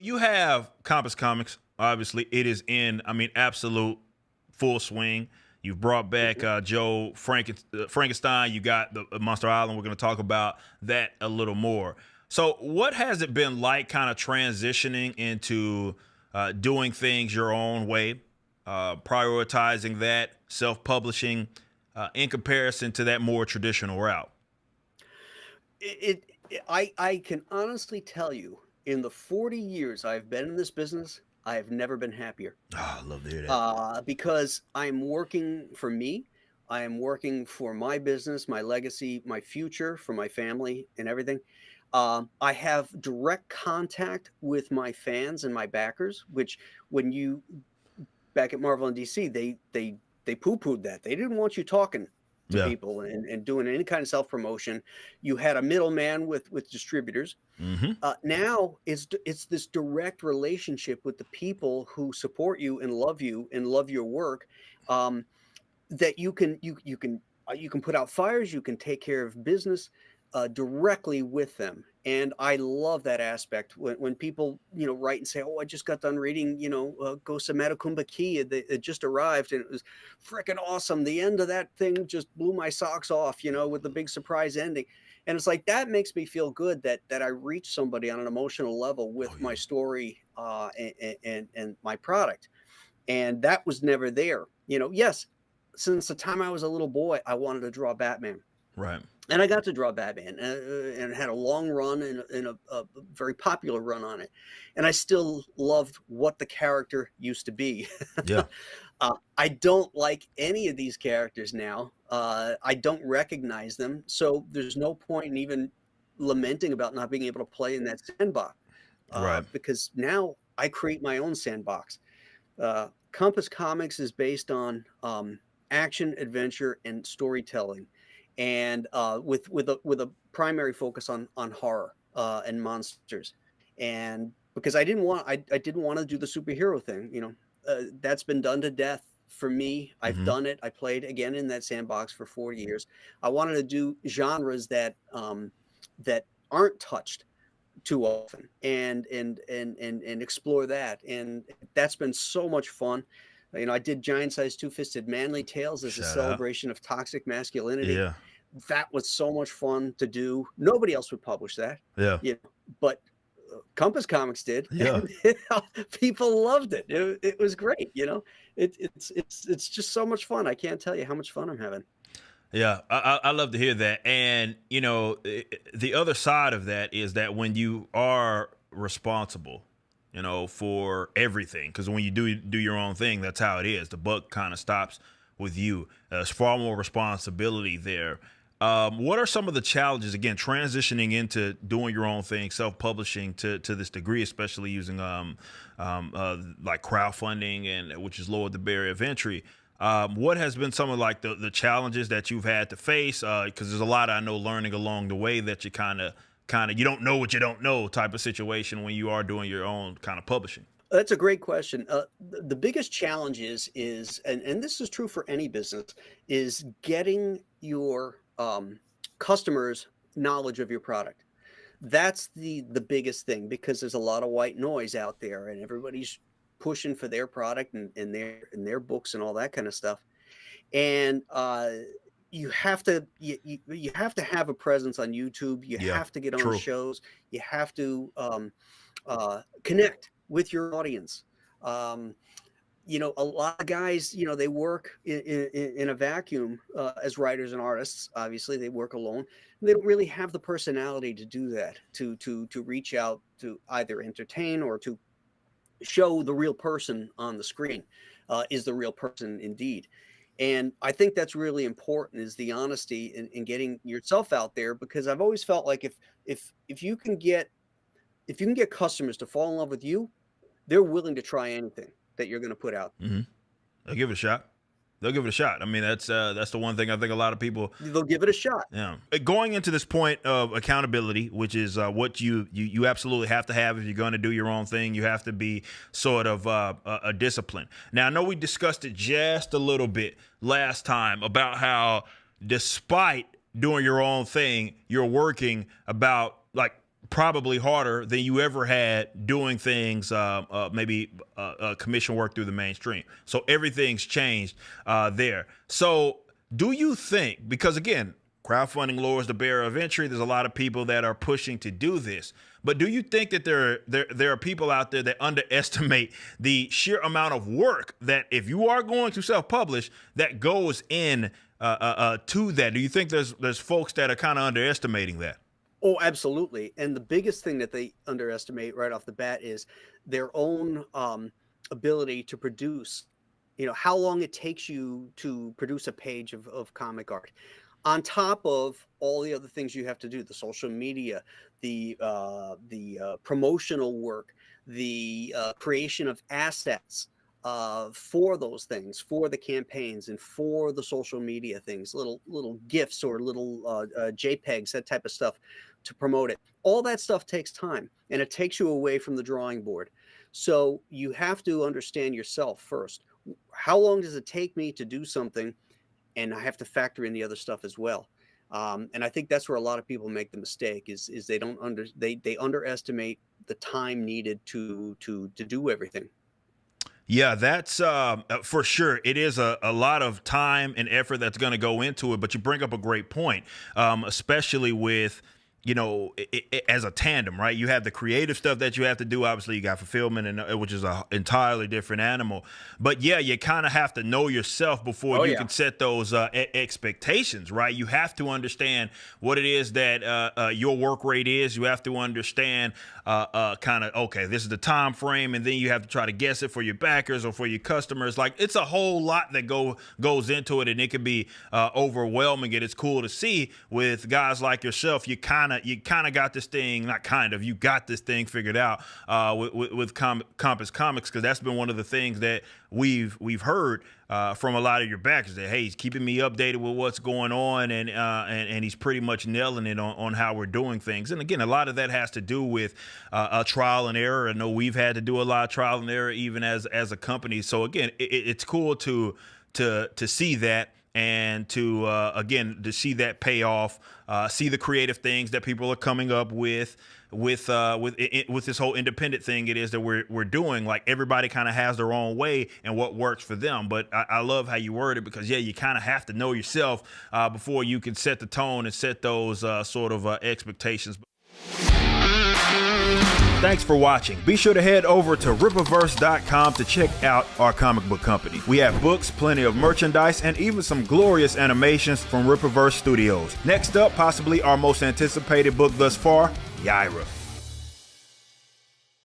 You have Compass Comics. Obviously, it is in, I mean, absolute full swing. You've brought back Joe Frankenstein. You got the Monster Island. We're going to talk about that a little more. So, what has it been like kind of transitioning into doing things your own way, prioritizing that, self publishing, in comparison to that more traditional route? I can honestly tell you, in the 40 years I've been in this business, I have never been happier. Oh, I love to hear that. Because I'm working for me. I am working for my business, my legacy, my future, for my family, and everything. I have direct contact with my fans and my backers, which when you back at Marvel and DC, they poo-pooed that. They didn't want you talking to Yeah. people and doing any kind of self-promotion. You had a middleman with distributors. Hmm. Now it's this direct relationship with the people who support you and love your work, um, that you can put out fires, you can take care of business directly with them, and I love that aspect. When people write and say, "Oh, I just got done reading Ghost of Matakumba Key. It just arrived and it was freaking awesome. The end of that thing just blew my socks off, with the big surprise ending." And it's like that makes me feel good that I reached somebody on an emotional level Oh with my yeah. story and my product, and that was never there. Yes, since the time I was a little boy, I wanted to draw Batman. Right. And I got to draw Batman, and had a long run and a very popular run on it. And I still loved what the character used to be. Yeah. I don't like any of these characters now. I don't recognize them, so there's no point in even lamenting about not being able to play in that sandbox, Right. because now I create my own sandbox. Compass Comics is based on action, adventure, and storytelling, and with a primary focus on horror and monsters. And because I didn't want to do the superhero thing, that's been done to death for me. I've Hmm. done it. I played again in that sandbox for 4 years. I wanted to do genres that aren't touched too often, and explore that, and that's been so much fun. I did Giant Size Two Fisted Manly Tales as a Shout out. celebration of toxic masculinity. Yeah. That was so much fun to do. Nobody else would publish that, Yeah. but Compass Comics did, Yeah. and people loved it. It was great. It's just so much fun. I can't tell you how much fun I'm having. Yeah, I love to hear that. And, the other side of that is that when you are responsible, for everything, because when you do your own thing, that's how it is. The buck kind of stops with you. There's far more responsibility there. What are some of the challenges, again, transitioning into doing your own thing, self-publishing to this degree, especially using like crowdfunding, and which has lowered the barrier of entry? What has been some of like the challenges that you've had to face? Because there's a lot I know learning along the way that you kind of you don't know what you don't know type of situation when you are doing your own kind of publishing. That's a great question. The biggest challenge and this is true for any business, is getting your customers knowledge of your product. That's the biggest thing, because there's a lot of white noise out there, and everybody's pushing for their product and their books and all that kind of stuff. And you have to have a presence on YouTube. You Yeah, have to get on true. shows. You have to connect with your audience. Um, a lot of guys, they work in a vacuum as writers and artists. Obviously, they work alone. They don't really have the personality to do that, to reach out to either entertain or to show the real person on the screen, is the real person indeed. And I think that's really important, is the honesty in getting yourself out there, because I've always felt like if you can get customers to fall in love with you, they're willing to try anything that you're going to put out. Hmm. They'll give it a shot. They'll give it a shot. I mean, that's the one thing I think a lot of people. They'll give it a shot. Yeah. Going into this point of accountability, which is what you absolutely have to have if you're going to do your own thing. You have to be sort of a discipline. Now, I know we discussed it just a little bit last time about how, despite doing your own thing, you're working about like probably harder than you ever had doing things, maybe commission work through the mainstream. So everything's changed there. So do you think, because again, crowdfunding lowers the barrier of entry, there's a lot of people that are pushing to do this, but do you think that there are people out there that underestimate the sheer amount of work that, if you are going to self-publish, that goes in to that? Do you think there's folks that are kind of underestimating that? Oh, absolutely. And the biggest thing that they underestimate right off the bat is their own ability to produce. How long it takes you to produce a page of comic art, on top of all the other things you have to do, the social media, the promotional work, the creation of assets for those things, for the campaigns and for the social media things, little GIFs or little JPEGs, that type of stuff to promote it. All that stuff takes time, and it takes you away from the drawing board. So you have to understand yourself first. How long does it take me to do something? And I have to factor in the other stuff as well. And I think that's where a lot of people make the mistake is they they underestimate the time needed to do everything. Yeah, that's for sure. It is a lot of time and effort that's going to go into it. But you bring up a great point, especially with, as a tandem, right? You have the creative stuff that you have to do. Obviously, you got fulfillment, and which is an entirely different animal. But yeah, you kind of have to know yourself before you can set those expectations, right? You have to understand what it is that your work rate is. You have to understand okay, this is the time frame, and then you have to try to guess it for your backers or for your customers. Like, it's a whole lot that goes into it, and it can be overwhelming. And it's cool to see with guys like yourself. You kind of got this thing, you got this thing figured out with Compass Comics, because that's been one of the things that we've heard from a lot of your backers, that, hey, he's keeping me updated with what's going on, and he's pretty much nailing it on how we're doing things. And again, a lot of that has to do with a trial and error. I know we've had to do a lot of trial and error even as a company. So again, it's cool to see that, and to see that pay off, see the creative things that people are coming up with this whole independent thing it is that we're doing. Like, everybody kind of has their own way and what works for them. But I love how you word it, because you kind of have to know yourself before you can set the tone and set those sort of expectations. Thanks for watching. Be sure to head over to Rippaverse.com to check out our comic book company. We have books, plenty of merchandise, and even some glorious animations from Rippaverse Studios. Next up, possibly our most anticipated book thus far, Yaira.